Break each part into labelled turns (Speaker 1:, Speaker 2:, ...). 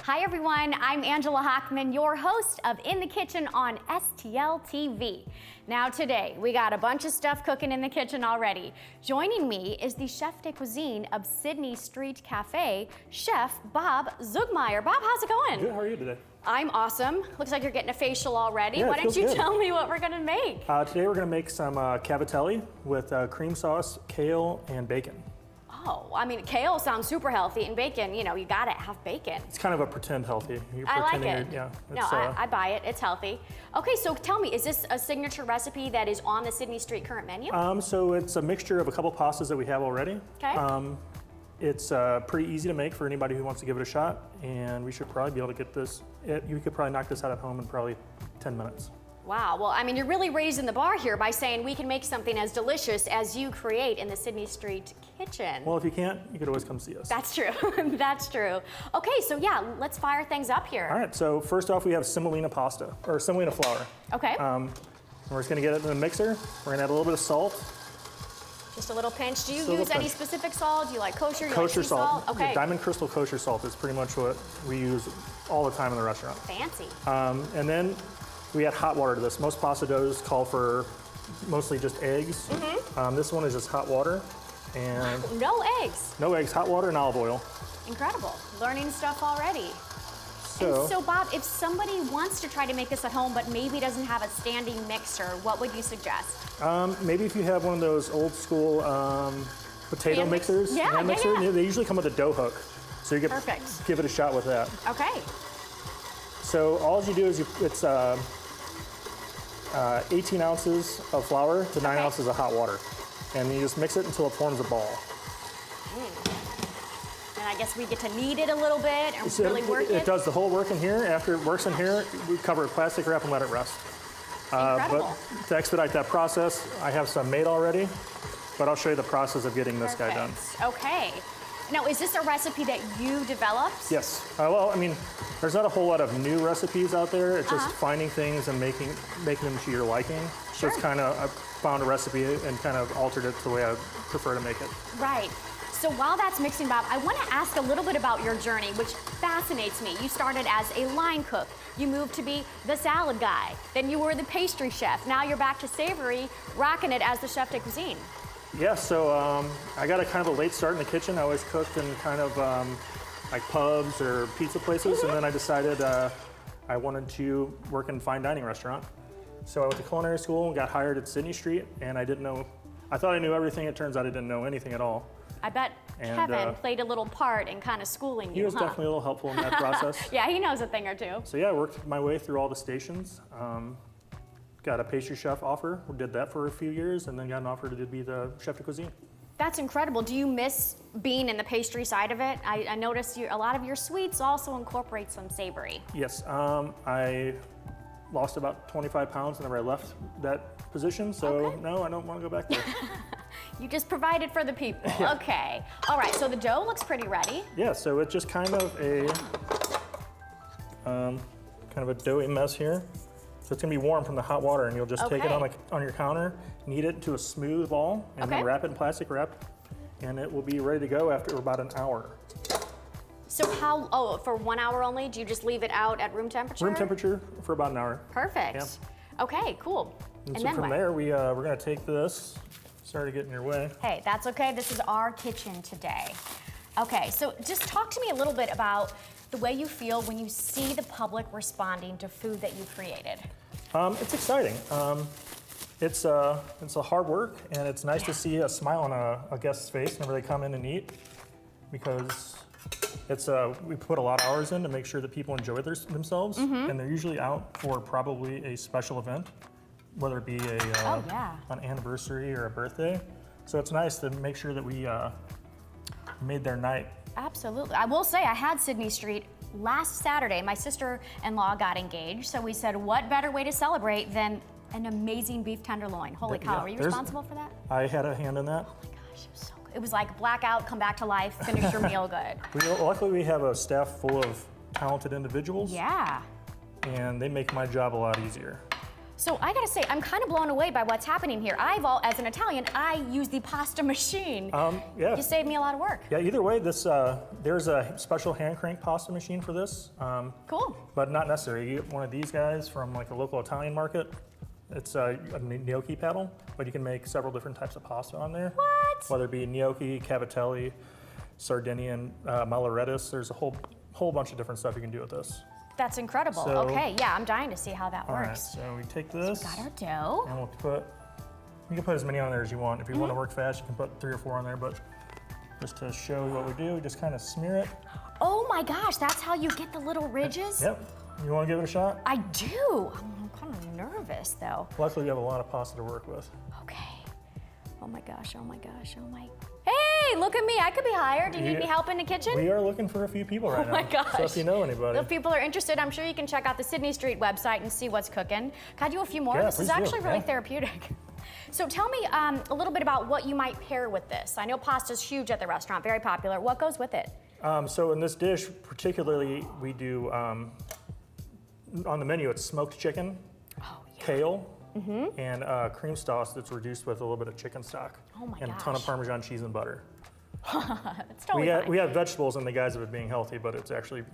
Speaker 1: Hi everyone, I'm Angela Hockman, your host of In the Kitchen on STL TV. Now today, we got a bunch of stuff cooking in the kitchen already. Joining me is the chef de cuisine of Sidney Street Cafe, Chef Bob Zugmaier. Bob, how's it going?
Speaker 2: Good, how are you today?
Speaker 1: I'm awesome. Looks like you're getting a facial already.
Speaker 2: Yeah,
Speaker 1: Why don't you
Speaker 2: good.
Speaker 1: tell me what we're gonna make?
Speaker 2: Today we're gonna make some cavatelli with cream sauce, kale, and bacon.
Speaker 1: Oh, I mean, kale sounds super healthy, and bacon, you know, you gotta have bacon.
Speaker 2: It's kind of a pretend healthy.
Speaker 1: I like it.
Speaker 2: Yeah,
Speaker 1: no, I buy it. It's healthy. Okay, so tell me, is this a signature recipe that is on the Sidney Street current menu?
Speaker 2: So it's a mixture of a couple pastas that we have already.
Speaker 1: Okay.
Speaker 2: It's pretty easy to make for anybody who wants to give it a shot, and we should probably be able to get this. You could probably knock this out at home in probably 10 minutes.
Speaker 1: Wow, well, I mean, you're really raising the bar here by saying we can make something as delicious as you create in the Sidney Street kitchen.
Speaker 2: Well, if you can't, you could always come see us.
Speaker 1: That's true, that's true. Okay, so yeah, let's fire things up here.
Speaker 2: All right, so first off, we have semolina pasta, or semolina flour.
Speaker 1: Okay.
Speaker 2: We're just gonna get it in the mixer. We're gonna add a little bit of salt.
Speaker 1: Just a little pinch. Do you
Speaker 2: Just a little
Speaker 1: use any
Speaker 2: pinch.
Speaker 1: specific salt? Do you like kosher? Do you
Speaker 2: Kosher
Speaker 1: like sea salt?
Speaker 2: salt.
Speaker 1: Okay.
Speaker 2: Yeah, Diamond Crystal kosher salt is pretty much what we use all the time in the restaurant.
Speaker 1: Fancy.
Speaker 2: And then we add hot water to this. Most pasta doughs call for mostly just eggs. This one is just hot water and
Speaker 1: No eggs.
Speaker 2: no eggs, hot water and olive oil.
Speaker 1: Incredible. Learning stuff already. And so Bob, if somebody wants to try to make this at home but maybe doesn't have a standing mixer, what would you suggest?
Speaker 2: Maybe if you have one of those old school potato
Speaker 1: Hand mix-
Speaker 2: mixers,
Speaker 1: Yeah,
Speaker 2: hand
Speaker 1: yeah,
Speaker 2: mixer,
Speaker 1: yeah.
Speaker 2: they usually come with a dough hook. So you can
Speaker 1: Perfect.
Speaker 2: give it a shot with that.
Speaker 1: Okay.
Speaker 2: So all you do is it's 18 ounces of flour to 9 ounces of hot water. And you just mix it until it forms a ball.
Speaker 1: And I guess we get to knead it a little bit and really work
Speaker 2: It does the whole work in here. After it works in here, we cover it with plastic wrap and let it rest.
Speaker 1: Incredible.
Speaker 2: But to expedite that process, I have some made already, but I'll show you the process of getting this guy done.
Speaker 1: Okay. Now, is this a recipe that you developed?
Speaker 2: Yes. Well, I mean, there's not a whole lot of new recipes out there. It's just finding things and making them to your liking. So it's kind of, I found a recipe and kind of altered it to the way I prefer to make it.
Speaker 1: Right. So while that's mixing, Bob, I want to ask a little bit about your journey, which fascinates me. You started as a line cook. You moved to be the salad guy. Then you were the pastry chef. Now you're back to savory, rocking it as the chef de cuisine.
Speaker 2: Yeah, so I got a kind of a late start in the kitchen. I always cooked in kind of like pubs or pizza places, and then I decided I wanted to work in a fine dining restaurant. So I went to culinary school and got hired at Sidney Street, and I thought I knew everything. It turns out I didn't know anything at all.
Speaker 1: I bet Kevin played a little part in kind of schooling you,
Speaker 2: He was definitely a little helpful in that process.
Speaker 1: Yeah, he knows a thing or two.
Speaker 2: So yeah, I worked my way through all the stations. Got a pastry chef offer, did that for a few years, and then got an offer to be the chef de cuisine.
Speaker 1: That's incredible. Do you miss being in the pastry side of it? I noticed a lot of your sweets also incorporate some savory.
Speaker 2: Yes, I lost about 25 pounds whenever I left that position, so no, I don't want to go back there.
Speaker 1: You just provided for the people.
Speaker 2: Yeah.
Speaker 1: Okay. All right, so the dough looks pretty ready.
Speaker 2: Yeah, so it's just kind of a doughy mess here. So it's gonna be warm from the hot water, and you'll just take it on your counter, knead it to a smooth ball, and then wrap it in plastic wrap, and it will be ready to go after about an hour.
Speaker 1: So for 1 hour only? Do you just leave it out at room temperature?
Speaker 2: Room temperature for about an hour.
Speaker 1: Perfect.
Speaker 2: Yeah.
Speaker 1: Okay, cool.
Speaker 2: And so
Speaker 1: then
Speaker 2: from
Speaker 1: what?
Speaker 2: there, we're gonna take this. Sorry to get in your way.
Speaker 1: Hey, that's okay. This is our kitchen today. Okay, so just talk to me a little bit about the way you feel when you see the public responding to food that you created.
Speaker 2: It's exciting. It's a hard work, and it's nice to see a smile on a guest's face whenever they come in and eat, because we put a lot of hours in to make sure that people enjoy themselves, and they're usually out for probably a special event, whether it be an anniversary or a birthday. So it's nice to make sure that we made their night.
Speaker 1: Absolutely. I will say I had Sidney Street last Saturday. My sister-in-law got engaged, so we said, what better way to celebrate than an amazing beef tenderloin? Holy cow, are you responsible for that?
Speaker 2: I had a hand in that.
Speaker 1: Oh my gosh, it was so good. It was like blackout, come back to life, finish your meal good.
Speaker 2: Luckily, we have a staff full of talented individuals.
Speaker 1: Yeah.
Speaker 2: And they make my job a lot easier.
Speaker 1: So I gotta say, I'm kind of blown away by what's happening here. As an Italian, I use the pasta machine.
Speaker 2: Yeah.
Speaker 1: You saved me a lot of work.
Speaker 2: Yeah, either way, there's a special hand crank pasta machine for this.
Speaker 1: Cool.
Speaker 2: But not necessary. You get one of these guys from like a local Italian market. It's a gnocchi paddle, but you can make several different types of pasta on there.
Speaker 1: What?
Speaker 2: Whether it be gnocchi, cavatelli, Sardinian, malarettis. There's a whole bunch of different stuff you can do with this.
Speaker 1: That's incredible.
Speaker 2: So,
Speaker 1: okay, yeah, I'm dying to see how that
Speaker 2: all right,
Speaker 1: works.
Speaker 2: so we take this.
Speaker 1: So we got our dough.
Speaker 2: And you can put as many on there as you want. If you want to work fast, you can put 3 or 4 on there, but just to show you what we do, we just kind of smear it.
Speaker 1: Oh my gosh, that's how you get the little ridges?
Speaker 2: Yep. You want to give it a shot?
Speaker 1: I do. I'm kind of nervous though.
Speaker 2: Luckily, you have a lot of pasta to work with.
Speaker 1: Okay. Oh my gosh, oh my gosh, oh my. Hey, look at me, I could be hired. Do you need me help in the kitchen?
Speaker 2: We are looking for a few people right now.
Speaker 1: Oh my gosh.
Speaker 2: So if you know anybody.
Speaker 1: If people are interested, I'm sure you can check out the Sidney Street website and see what's cooking. Can I do a few more?
Speaker 2: Yeah,
Speaker 1: This is
Speaker 2: please do.
Speaker 1: actually really therapeutic. So tell me a little bit about what you might pair with this. I know pasta's huge at the restaurant, very popular. What goes with it?
Speaker 2: So in this dish, particularly, we do, on the menu, it's smoked chicken, kale, and cream sauce that's reduced with a little bit of chicken stock.
Speaker 1: Oh my
Speaker 2: and
Speaker 1: gosh.
Speaker 2: a ton of Parmesan cheese and butter.
Speaker 1: That's totally fine.
Speaker 2: We have vegetables in the guise of it being healthy, but it's actually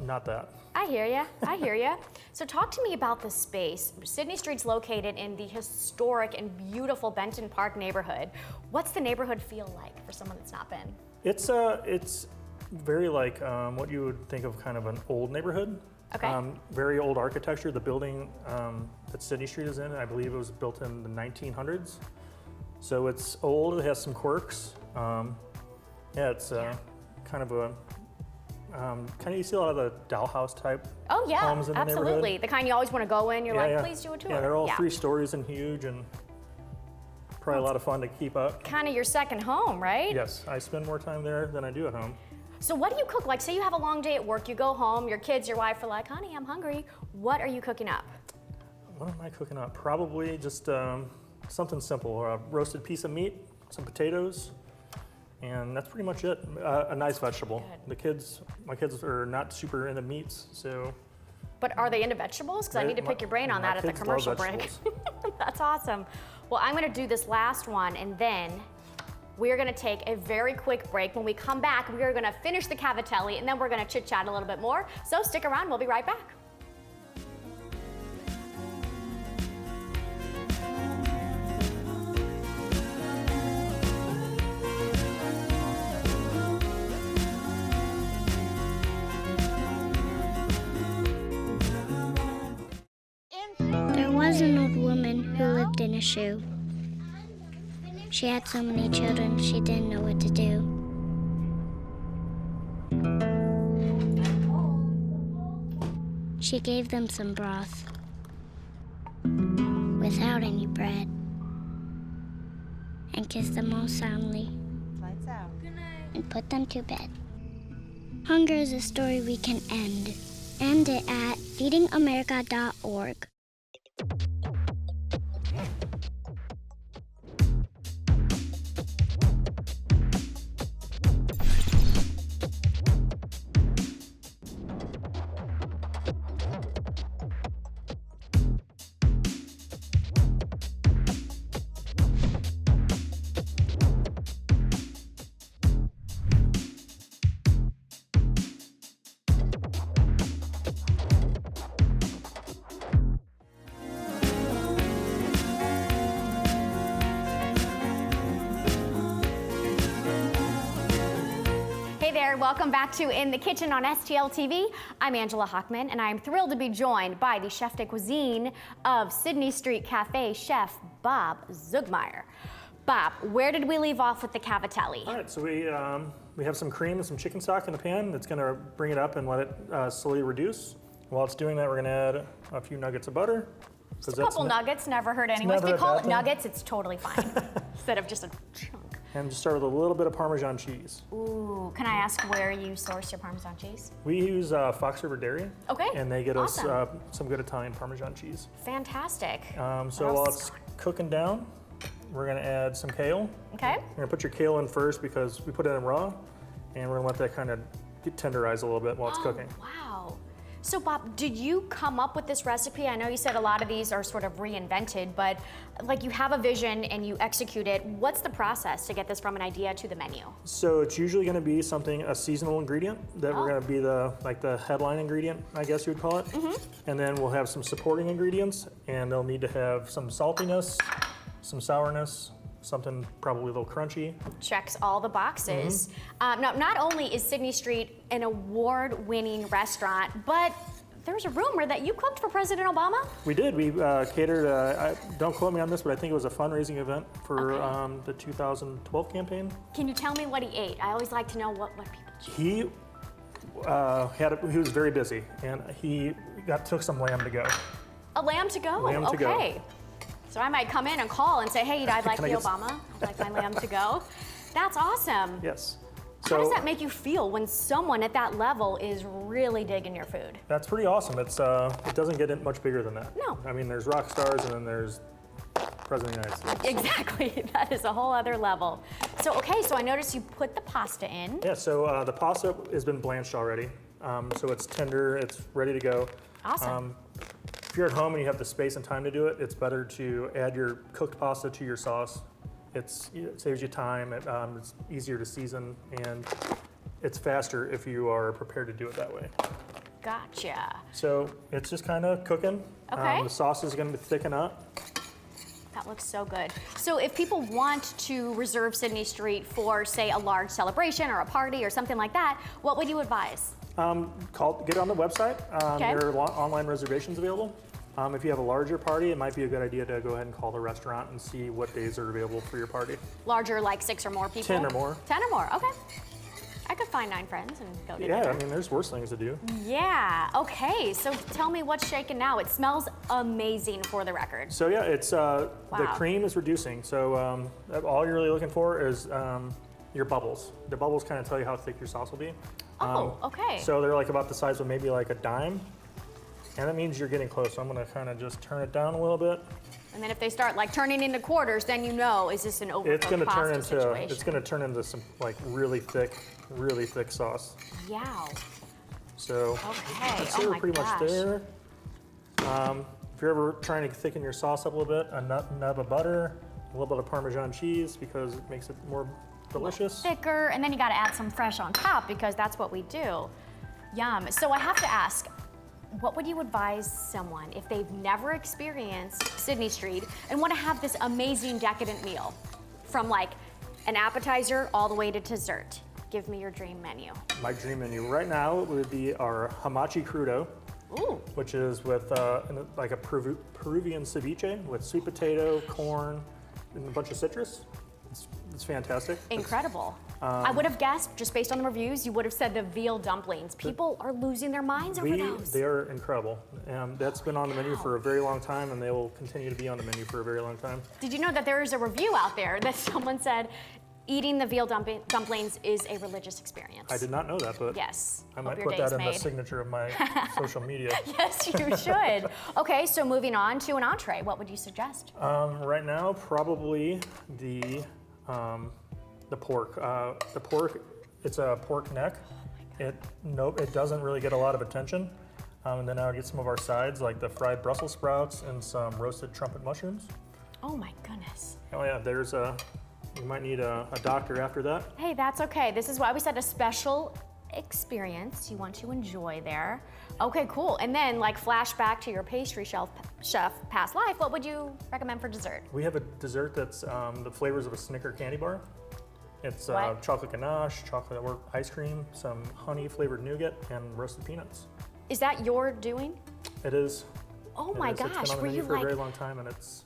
Speaker 2: not that.
Speaker 1: I hear ya, I hear ya. So talk to me about the space. Sidney Street's located in the historic and beautiful Benton Park neighborhood. What's the neighborhood feel like for someone that's not been?
Speaker 2: It's very like what you would think of kind of an old neighborhood.
Speaker 1: Okay.
Speaker 2: Very old architecture. The building that Sidney Street is in, I believe it was built in the 1900s. So it's old, it has some quirks. It's kind of a, you see a lot of the dollhouse type homes in the
Speaker 1: absolutely.
Speaker 2: neighborhood.
Speaker 1: The kind you always want to go in, you're like, please do a tour.
Speaker 2: Yeah, they're all 3 stories and huge and probably a lot of fun to keep up.
Speaker 1: Kind of your second home, right?
Speaker 2: Yes, I spend more time there than I do at home.
Speaker 1: So what do you cook? Like say you have a long day at work, you go home, your kids, your wife are like, honey, I'm hungry. What are you cooking up?
Speaker 2: What am I cooking up? Probably just something simple, a roasted piece of meat, some potatoes, and that's pretty much it. A nice vegetable. My kids are not super into meats, so.
Speaker 1: But are they into vegetables? Because I need to pick your brain on that at the commercial break. That's awesome. Well, I'm gonna do this last one and then we're gonna take a very quick break. When we come back, we are gonna finish the cavatelli and then we're gonna chit chat a little bit more. So stick around, we'll be right back.
Speaker 3: There was an old woman who lived in a shoe. She had so many children, she didn't know what to do. She gave them some broth without any bread and kissed them all soundly and put them to bed. Hunger is a story we can end. End it at feedingamerica.org.
Speaker 1: Welcome back to In the Kitchen on STL TV. I'm Angela Hockman, and I'm thrilled to be joined by the chef de cuisine of Sidney Street Cafe, Chef Bob Zugmaier. Bob, where did we leave off with the cavatelli?
Speaker 2: All right, so we have some cream and some chicken stock in the pan. That's going to bring it up and let it slowly reduce. While it's doing that, we're going to add a few nuggets of butter.
Speaker 1: Just a couple nuggets, never hurt anyone. If you call it nuggets, it's totally fine, instead of just a chunk.
Speaker 2: And just start with a little bit of Parmesan cheese.
Speaker 1: Ooh, can I ask where you source your Parmesan cheese?
Speaker 2: We use Fox River Dairy.
Speaker 1: Okay,
Speaker 2: and they get us some good Italian Parmesan cheese.
Speaker 1: Fantastic.
Speaker 2: So while it's cooking down, we're gonna add some kale.
Speaker 1: Okay.
Speaker 2: You're gonna put your kale in first because we put it in raw, and we're gonna let that kind of get tenderized a little bit while it's cooking.
Speaker 1: Wow. So Bob, did you come up with this recipe? I know you said a lot of these are sort of reinvented, but like you have a vision and you execute it. What's the process to get this from an idea to the menu?
Speaker 2: So it's usually going to be a seasonal ingredient that we're going to be the headline ingredient, I guess you would call it. And then we'll have some supporting ingredients, and they'll need to have some saltiness, some sourness, something probably a little crunchy.
Speaker 1: Checks all the boxes. Now, not only is Sidney Street an award-winning restaurant, but there's a rumor that you cooked for President Obama?
Speaker 2: We did. We catered, don't quote me on this, but I think it was a fundraising event for the 2012 campaign.
Speaker 1: Can you tell me what he ate? I always like to know what people choose.
Speaker 2: He was very busy, and he took some lamb to go.
Speaker 1: A lamb to go?
Speaker 2: Lamb to go.
Speaker 1: Okay. So I might come in and call and say, hey, I'd like the Obama. I'd like my lamb to go. That's awesome.
Speaker 2: Yes.
Speaker 1: How does that make you feel when someone at that level is really digging your food?
Speaker 2: That's pretty awesome. It doesn't get much bigger than that.
Speaker 1: No.
Speaker 2: I mean, there's rock stars, and then there's President of the United States.
Speaker 1: Exactly. That is a whole other level. So, okay, so I noticed you put the pasta in.
Speaker 2: Yeah, so the pasta has been blanched already. So it's tender, it's ready to go.
Speaker 1: Awesome.
Speaker 2: If you're at home and you have the space and time to do it, it's better to add your cooked pasta to your sauce. It saves you time, it's easier to season, and it's faster if you are prepared to do it that way.
Speaker 1: Gotcha.
Speaker 2: So it's just kind of cooking.
Speaker 1: Okay.
Speaker 2: The sauce is going to thicken up.
Speaker 1: That looks so good. So if people want to reserve Sidney Street for, say, a large celebration or a party or something like that, what would you advise?
Speaker 2: Get on the website. There are online reservations available. If you have a larger party, it might be a good idea to go ahead and call the restaurant and see what days are available for your party.
Speaker 1: Larger, like 6 or more people?
Speaker 2: 10 or more.
Speaker 1: 10 or more, okay. I could find 9 friends and go to dinner.
Speaker 2: Yeah, I mean, there's worse things to do.
Speaker 1: Yeah, okay, so tell me what's shaking now. It smells amazing for the record.
Speaker 2: So yeah, it's the cream is reducing. So all you're really looking for is your bubbles. The bubbles kind of tell you how thick your sauce will be.
Speaker 1: Oh, okay.
Speaker 2: So they're like about the size of maybe like a dime. And that means you're getting close. So I'm gonna kind of just turn it down a little bit.
Speaker 1: And then if they start like turning into quarters, then you know, is this an overcooked pasta situation?
Speaker 2: It's gonna turn into some like really thick sauce.
Speaker 1: Yeah.
Speaker 2: So
Speaker 1: okay.
Speaker 2: pretty much there. If you're ever trying to thicken your sauce up a little bit, a nub of butter, a little bit of Parmesan cheese because it makes it more delicious.
Speaker 1: Thicker, and then you gotta add some fresh on top because that's what we do. Yum. So I have to ask, what would you advise someone if they've never experienced Sidney Street and want to have this amazing decadent meal from like an appetizer all the way to dessert? Give me your dream menu.
Speaker 2: My dream menu right now would be our hamachi crudo, which is with like a Peruvian ceviche with sweet potato, corn, and a bunch of citrus. It's fantastic.
Speaker 1: Incredible. I would have guessed, just based on the reviews, you would have said the veal dumplings. People are losing their minds over those.
Speaker 2: They are incredible. That's been on the menu for a very long time, and they will continue to be on the menu for a very long time.
Speaker 1: Did you know that there is a review out there that someone said eating the veal dumplings is a religious experience?
Speaker 2: I did not know that, but
Speaker 1: yes.
Speaker 2: I might put that in the signature of my social media.
Speaker 1: Yes, you should. Okay, so moving on to an entree, what would you suggest?
Speaker 2: Right now, probably the pork. The pork, it's a pork neck. It doesn't really get a lot of attention. And then I would get some of our sides, like the fried Brussels sprouts and some roasted trumpet mushrooms.
Speaker 1: Oh my goodness.
Speaker 2: Oh yeah, you might need a doctor after that.
Speaker 1: Hey, that's okay. This is why we said a special experience you want to enjoy there. Okay, cool. And then like flashback to your pastry chef past life, what would you recommend for dessert?
Speaker 2: We have a dessert that's the flavors of a Snicker candy bar. It's chocolate ganache, chocolate ice cream, some honey flavored nougat, and roasted peanuts.
Speaker 1: Is that your doing?
Speaker 2: It is.
Speaker 1: Oh my gosh,
Speaker 2: it's been on the menu for a very long time, and it's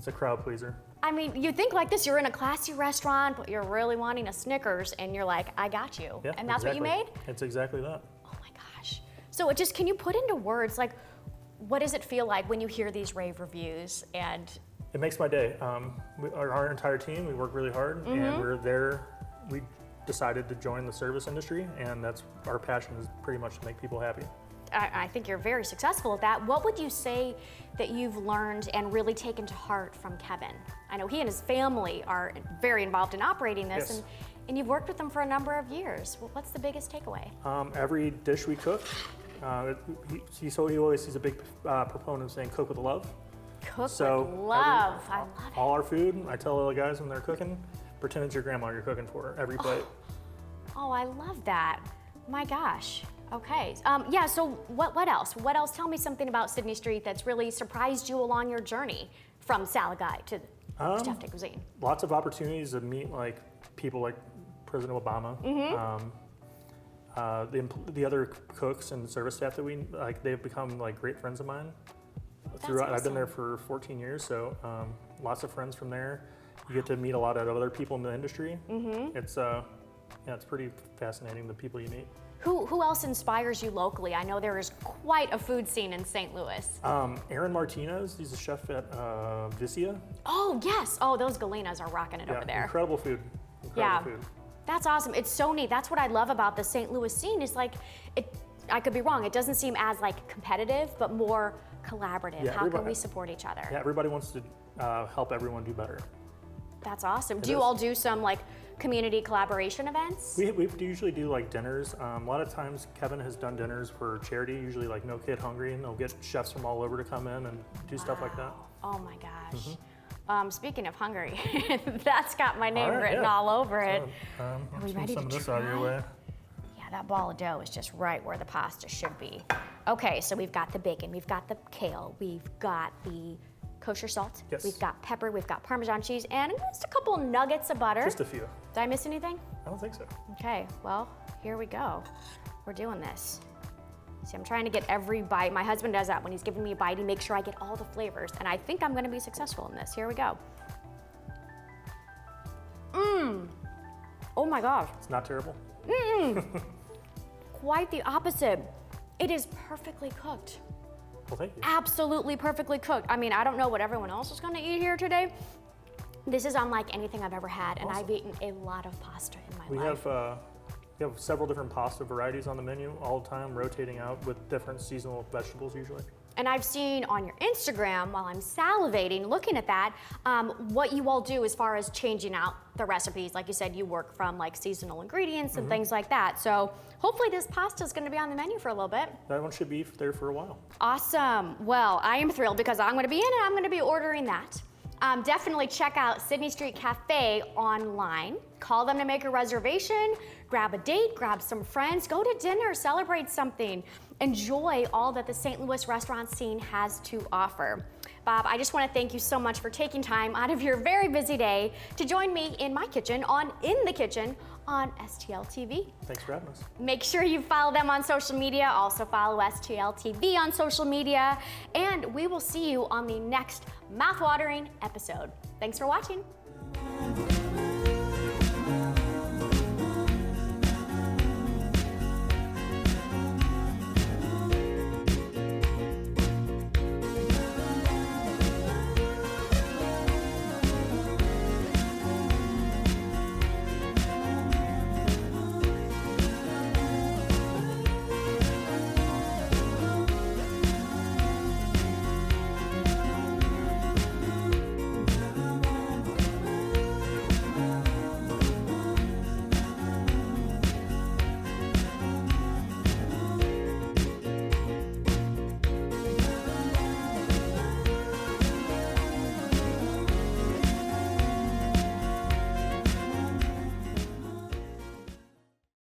Speaker 2: a crowd pleaser.
Speaker 1: I mean, you think like this, you're in a classy restaurant, but you're really wanting a Snickers, and you're like, I got you.
Speaker 2: Yeah,
Speaker 1: and that's what you made?
Speaker 2: It's exactly that.
Speaker 1: Oh my gosh. So can you put into words, like, what does it feel like when you hear these rave reviews? And
Speaker 2: it makes my day. Our entire team, we work really hard, and we're there. We decided to join the service industry, and that's our passion is pretty much to make people happy.
Speaker 1: I think you're very successful at that. What would you say that you've learned and really taken to heart from Kevin? I know he and his family are very involved in operating this,
Speaker 2: yes.
Speaker 1: and you've worked with them for a number of years. What's the biggest takeaway?
Speaker 2: Every dish we cook He's a big proponent of saying cook with love.
Speaker 1: Cook with love. I love it.
Speaker 2: All our food, I tell all the guys when they're cooking, pretend it's your grandma you're cooking for every plate.
Speaker 1: Oh, I love that. My gosh. Okay. Yeah, so what else? What else? Tell me something about Sidney Street that's really surprised you along your journey from salad guy to chef de cuisine.
Speaker 2: Lots of opportunities to meet like people like President Obama. The other cooks and service staff that we like, they've become like great friends of mine. Throughout, I've been there for 14 years, so lots of friends from there. You get to meet a lot of other people in the industry. It's pretty fascinating, the people you meet.
Speaker 1: Who else inspires you locally? I know there is quite a food scene in St. Louis.
Speaker 2: Aaron Martinez, he's a chef at Vicia.
Speaker 1: Oh, yes. Oh, those Galenas are rocking it over there.
Speaker 2: Incredible food. Food.
Speaker 1: That's awesome. It's so neat. That's what I love about the St. Louis scene is like, I could be wrong, it doesn't seem as like competitive, but more collaborative.
Speaker 2: Yeah,
Speaker 1: how can we support each other?
Speaker 2: Yeah, everybody wants to help everyone do better.
Speaker 1: That's awesome. Do you all do some like community collaboration events?
Speaker 2: We usually do like dinners. A lot of times Kevin has done dinners for charity, usually like No Kid Hungry, and they'll get chefs from all over to come in and do stuff like that.
Speaker 1: Oh my gosh. Speaking of hungry, that's got my name written all over it. Are we ready to
Speaker 2: some of this
Speaker 1: try?
Speaker 2: out of your way.
Speaker 1: Yeah, that ball of dough is just right where the pasta should be. Okay, so we've got the bacon, we've got the kale, we've got the kosher salt, we've got pepper, we've got Parmesan cheese, and just a couple nuggets of butter.
Speaker 2: Just a few.
Speaker 1: Did I miss anything?
Speaker 2: I don't think so.
Speaker 1: Okay, well, here we go. We're doing this. See, I'm trying to get every bite. My husband does that when he's giving me a bite. He makes sure I get all the flavors, and I think I'm gonna be successful in this. Here we go. Oh my gosh.
Speaker 2: It's not terrible?
Speaker 1: Quite the opposite. It is perfectly cooked.
Speaker 2: Well, thank you.
Speaker 1: Absolutely perfectly cooked. I mean, I don't know what everyone else is gonna eat here today. This is unlike anything I've ever had, and I've eaten a lot of pasta in my life.
Speaker 2: We have several different pasta varieties on the menu all the time, rotating out with different seasonal vegetables usually.
Speaker 1: And I've seen on your Instagram, while I'm salivating, looking at that, what you all do as far as changing out the recipes. Like you said, you work from like seasonal ingredients and things like that. So hopefully this pasta is gonna be on the menu for a little bit.
Speaker 2: That one should be there for a while.
Speaker 1: Awesome. Well, I am thrilled because I'm gonna be in and I'm gonna be ordering that. Definitely check out Sidney Street Cafe online. Call them to make a reservation, grab a date, grab some friends, go to dinner, celebrate something. Enjoy all that the St. Louis restaurant scene has to offer. Bob, I just want to thank you so much for taking time out of your very busy day to join me in my kitchen on In the Kitchen on STL TV.
Speaker 2: Thanks for having us.
Speaker 1: Make sure you follow them on social media. Also follow STL TV on social media. And we will see you on the next mouthwatering episode. Thanks for watching.